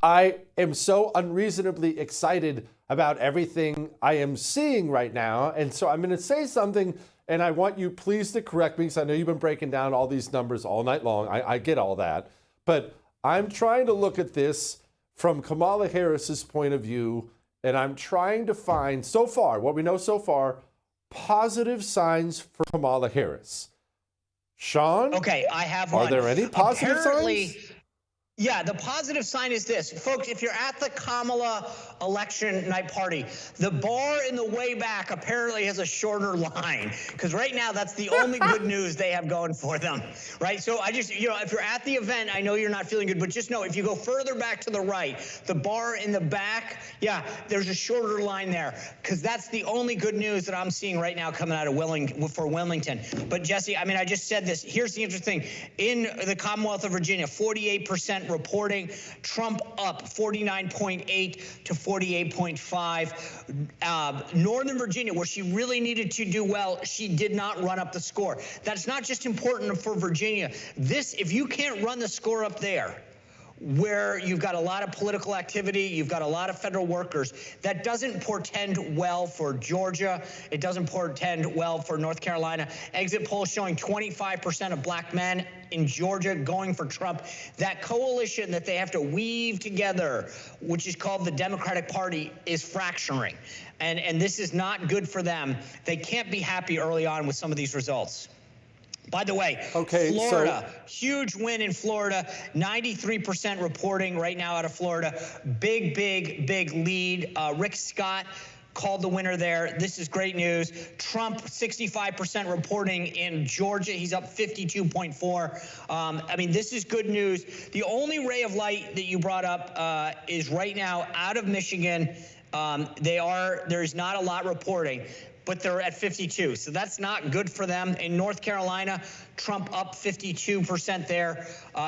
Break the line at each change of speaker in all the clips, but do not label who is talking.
I am so unreasonably excited about everything I am seeing right now. And so I'm going to say something, and I want you please to correct me because I know you've been breaking down all these numbers all night long. I get all that. But I'm trying to look at this from Kamala Harris's point of view, and I'm trying to find, so far, what we know so far, positive signs for Kamala Harris. Sean?
Okay, I have
Are
one.
there any positive
Apparently,
signs?
yeah, the positive sign is this. Folks, if you're at the Kamala election night party, the bar in the way back apparently has a shorter line, because right now that's the only good news they have going for them, right? So I just, if you're at the event, I know you're not feeling good, but just know if you go further back to the right, the bar in the back, yeah, there's a shorter line there, because that's the only good news that I'm seeing right now coming out of Wilmington. But Jesse, I mean, I just said this. Here's the interesting thing. In the Commonwealth of Virginia, 48% reporting, Trump up 49.8 to 48.5. Northern Virginia, where she really needed to do well, she did not run up the score. That's not just important for Virginia. If you can't run the score up there, where you've got a lot of political activity, you've got a lot of federal workers, that doesn't portend well for Georgia. It doesn't portend well for North Carolina. Exit polls showing 25% of black men in Georgia going for Trump. That coalition that they have to weave together, which is called the Democratic Party, is fracturing. And this is not good for them. They can't be happy early on with some of these results. By the way, Florida, huge win in Florida, 93% reporting right now out of Florida. Big lead. Rick Scott called the winner there. This is great news. Trump, 65% reporting in Georgia. He's up 52.4. I mean, this is good news. The only ray of light that you brought up is right now out of Michigan. There's not a lot reporting, but they're at 52. So that's not good for them. In North Carolina, Trump up 52% there.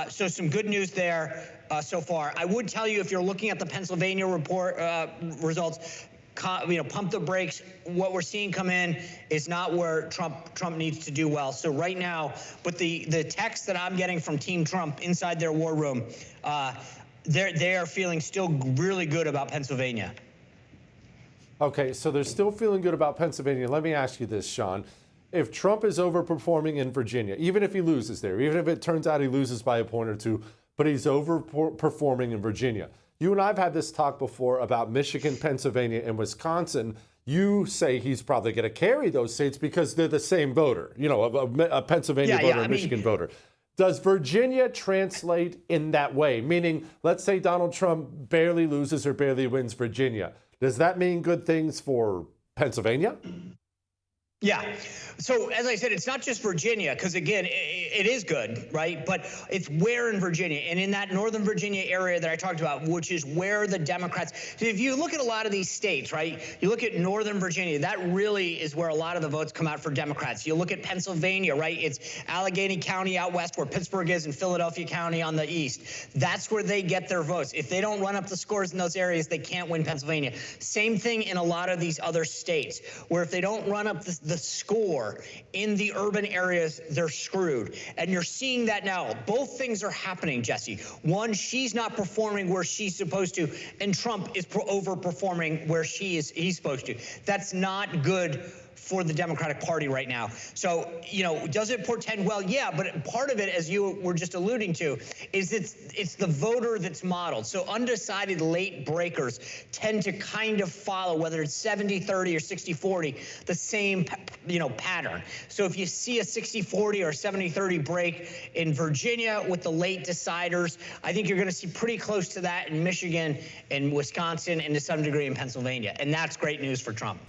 So some good news there so far. I would tell you, if you're looking at the Pennsylvania report results, pump the brakes. What we're seeing come in is not where Trump needs to do well. So right now, but the text that I'm getting from Team Trump inside their war room, they are feeling still really good about Pennsylvania.
Okay, so they're still feeling good about Pennsylvania. Let me ask you this, Sean. If Trump is overperforming in Virginia, even if he loses there, even if it turns out he loses by a point or two, but he's overperforming in Virginia. You and I have had this talk before about Michigan, Pennsylvania, and Wisconsin. You say he's probably going to carry those states because they're the same voter, a Pennsylvania voter, a Michigan voter. Does Virginia translate in that way? Meaning, let's say Donald Trump barely loses or barely wins Virginia. Does that mean good things for Pennsylvania?
Yeah. So as I said, it's not just Virginia, because again, it is good, right? But it's where in Virginia, and in that Northern Virginia area that I talked about, which is where the Democrats. So if you look at a lot of these states, right? You look at Northern Virginia, that really is where a lot of the votes come out for Democrats. You look at Pennsylvania, right? It's Allegheny County out west, where Pittsburgh is, and Philadelphia County on the east. That's where they get their votes. If they don't run up the scores in those areas, they can't win Pennsylvania. Same thing in a lot of these other states, where if they don't run up the score in the urban areas, they're screwed. And you're seeing that now. Both things are happening, Jesse. One, she's not performing where she's supposed to, and Trump is overperforming where he's supposed to. That's not good for the Democratic Party right now. So, does it portend well? Yeah, but part of it, as you were just alluding to, is it's the voter that's modeled. So undecided late breakers tend to kind of follow, whether it's 70-30 or 60-40, the same, pattern. So if you see a 60-40 or 70-30 break in Virginia with the late deciders, I think you're going to see pretty close to that in Michigan and Wisconsin and to some degree in Pennsylvania. And that's great news for Trump.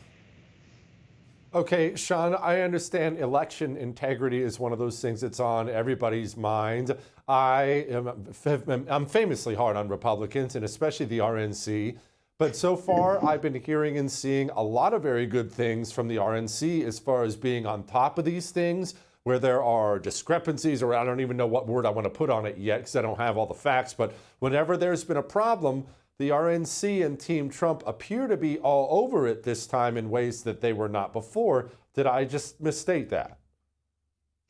Okay, Sean, I understand election integrity is one of those things that's on everybody's mind. I'm famously hard on Republicans, and especially the RNC. But so far, I've been hearing and seeing a lot of very good things from the RNC as far as being on top of these things, where there are discrepancies, or I don't even know what word I want to put on it yet because I don't have all the facts. But whenever there's been a problem, the RNC and Team Trump appear to be all over it this time in ways that they were not before. Did I just misstate that?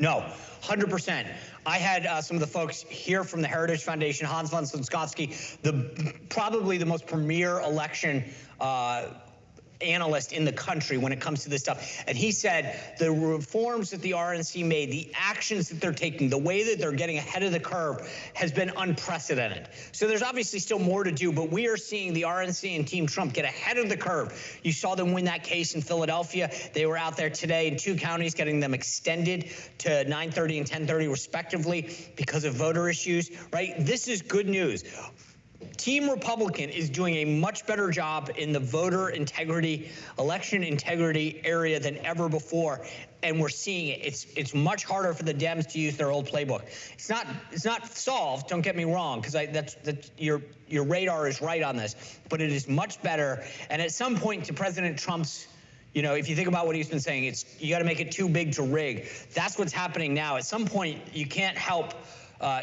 No, 100%. I had some of the folks here from the Heritage Foundation, Hans von Sonskowski, probably the most premier election analyst in the country when it comes to this stuff. And he said the reforms that the RNC made, the actions that they're taking, the way that they're getting ahead of the curve has been unprecedented. So there's obviously still more to do, but we are seeing the RNC and Team Trump get ahead of the curve. You saw them win that case in Philadelphia. They were out there today in 2 counties getting them extended to 9:30 and 10:30 respectively because of voter issues, right? This is good news. Team Republican is doing a much better job in the voter integrity, election integrity area than ever before, and we're seeing it. It's much harder for the Dems to use their old playbook. It's not solved. Don't get me wrong, because your radar is right on this, but it is much better. And at some point, to President Trump's, if you think about what he's been saying, you got to make it too big to rig. That's what's happening now. At some point, you can't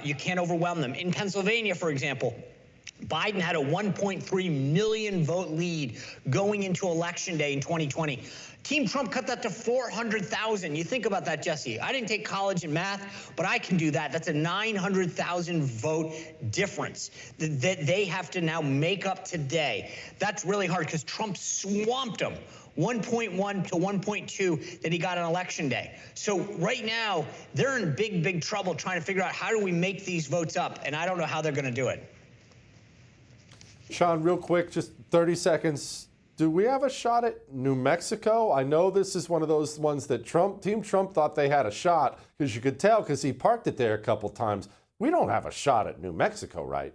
you can't overwhelm them. In Pennsylvania, for example, Biden had a 1.3 million vote lead going into Election Day in 2020. Team Trump cut that to 400,000. You think about that, Jesse. I didn't take college in math, but I can do that. That's a 900,000 vote difference that they have to now make up today. That's really hard because Trump swamped them. 1.1 to 1.2 that he got on Election Day. So right now, they're in big, big trouble trying to figure out how do we make these votes up, and I don't know how they're going to do it.
Sean, real quick, just 30 seconds. Do we have a shot at New Mexico? I know this is one of those ones that Team Trump thought they had a shot, because you could tell because he parked it there a couple times. We don't have a shot at New Mexico, right?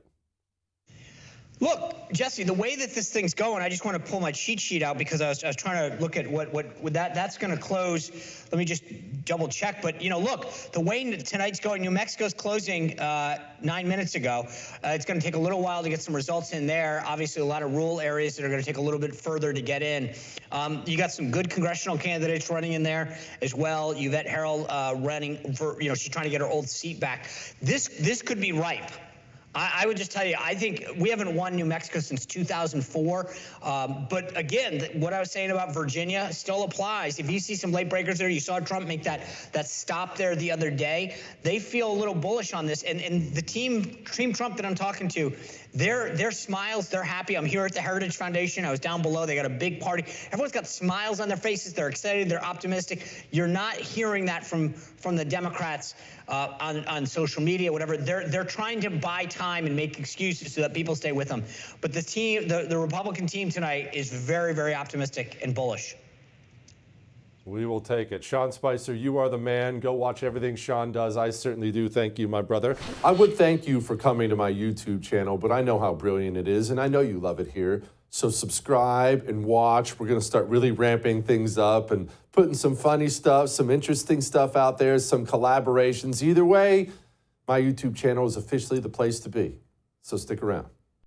Look, Jesse, the way that this thing's going, I just want to pull my cheat sheet out because I was trying to look at what that's going to close. Let me just double check. But, look, the way tonight's going, New Mexico's closing 9 minutes ago. It's going to take a little while to get some results in there. Obviously, a lot of rural areas that are going to take a little bit further to get in. You got some good congressional candidates running in there as well. Yvette Herrell running for, she's trying to get her old seat back. This could be ripe. I would just tell you, I think we haven't won New Mexico since 2004. But again, what I was saying about Virginia still applies. If you see some late breakers there, you saw Trump make that stop there the other day. They feel a little bullish on this. And the team Trump that I'm talking to, their smiles, they're happy. I'm here at the Heritage Foundation. I was down below. They got a big party. Everyone's got smiles on their faces. They're excited. They're optimistic. You're not hearing that from the Democrats on social media, whatever. They're trying to buy time and make excuses so that people stay with them. But the Republican team tonight is very, very optimistic and bullish.
We will take it. Sean Spicer, you are the man. Go watch everything Sean does. I certainly do. Thank you, my brother. I would thank you for coming to my YouTube channel, but I know how brilliant it is, and I know you love it here. So subscribe and watch. We're going to start really ramping things up and putting some funny stuff, some interesting stuff out there, some collaborations. Either way, my YouTube channel is officially the place to be. So stick around.